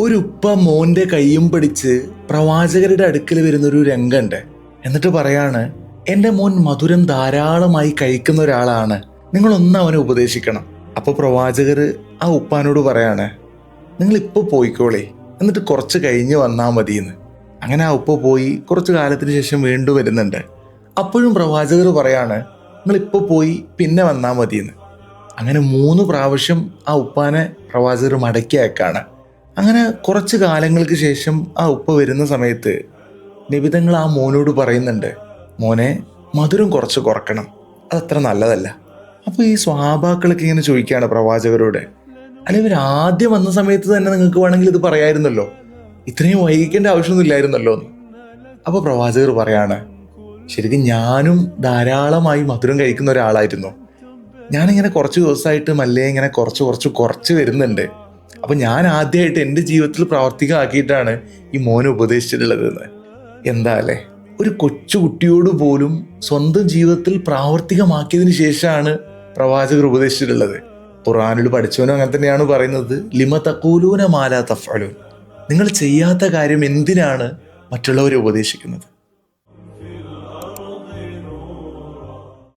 ഒരു ഉപ്പ മോന്റെ കൈയും പിടിച്ച് പ്രവാചകരുടെ അടുക്കൽ വരുന്നൊരു രംഗമുണ്ട്. എന്നിട്ട് പറയാണ്, എൻ്റെ മോൻ മധുരം ധാരാളമായി കഴിക്കുന്ന ഒരാളാണ്, നിങ്ങളൊന്ന് അവനെ ഉപദേശിക്കണം. അപ്പോൾ പ്രവാചകർ ആ ഉപ്പാനോട് പറയാണ്, നിങ്ങളിപ്പോൾ പോയിക്കോളേ, എന്നിട്ട് കുറച്ച് കഴിഞ്ഞ് വന്നാൽ മതിയെന്ന്. അങ്ങനെ ആ ഉപ്പ പോയി കുറച്ച് കാലത്തിന് ശേഷം വീണ്ടും വരുന്നുണ്ട്. അപ്പോഴും പ്രവാചകർ പറയാണ്, നിങ്ങളിപ്പോൾ പോയി പിന്നെ വന്നാൽ മതിയെന്ന്. അങ്ങനെ 3 പ്രാവശ്യം ആ ഉപ്പാനെ പ്രവാചകർ മടക്കി അയക്കാണ്. അങ്ങനെ കുറച്ച് കാലങ്ങൾക്ക് ശേഷം ആ ഉപ്പ വരുന്ന സമയത്ത് നിബിതങ്ങൾ ആ മോനോട് പറയുന്നുണ്ട്, മോനെ മധുരം കുറച്ച് കുറക്കണം, അതത്ര നല്ലതല്ല. അപ്പോൾ ഈ സ്വഹാബാക്കളൊക്കെ ഇങ്ങനെ ചോദിക്കുകയാണ് പ്രവാചകരോട്, അല്ല ഇവർ ആദ്യം വന്ന സമയത്ത് തന്നെ നിങ്ങൾക്ക് വേണമെങ്കിൽ ഇത് പറയായിരുന്നല്ലോ, ഇത്രയും വൈകിക്കേണ്ട ആവശ്യമൊന്നുമില്ലായിരുന്നല്ലോ എന്ന്. അപ്പോൾ പ്രവാചകർ പറയാണ്, ശരിക്കും ഞാനും ധാരാളമായി മധുരം കഴിക്കുന്ന ഒരാളായിരുന്നു. ഞാനിങ്ങനെ കുറച്ച് ദിവസമായിട്ട് മല്ലേ ഇങ്ങനെ കുറച്ച് വരുന്നുണ്ട്. അപ്പം ഞാൻ ആദ്യമായിട്ട് എൻ്റെ ജീവിതത്തിൽ പ്രാവർത്തികമാക്കിയിട്ടാണ് ഈ മോനെ ഉപദേശിച്ചിട്ടുള്ളതെന്ന്. എന്താ അല്ലേ, ഒരു കൊച്ചുകുട്ടിയോട് പോലും സ്വന്തം ജീവിതത്തിൽ പ്രാവർത്തികമാക്കിയതിന് ശേഷമാണ് പ്രവാചകർ ഉപദേശിച്ചിട്ടുള്ളത്. ഖുർആനിൽ പഠിച്ചവനും അങ്ങനെ തന്നെയാണ് പറയുന്നത്, ലിമ തഖൂലൂന മാ ലാ തഫ്അലൂൻ, നിങ്ങൾ ചെയ്യാത്ത കാര്യം എന്തിനാണ് മറ്റുള്ളവരെ ഉപദേശിക്കുന്നത്.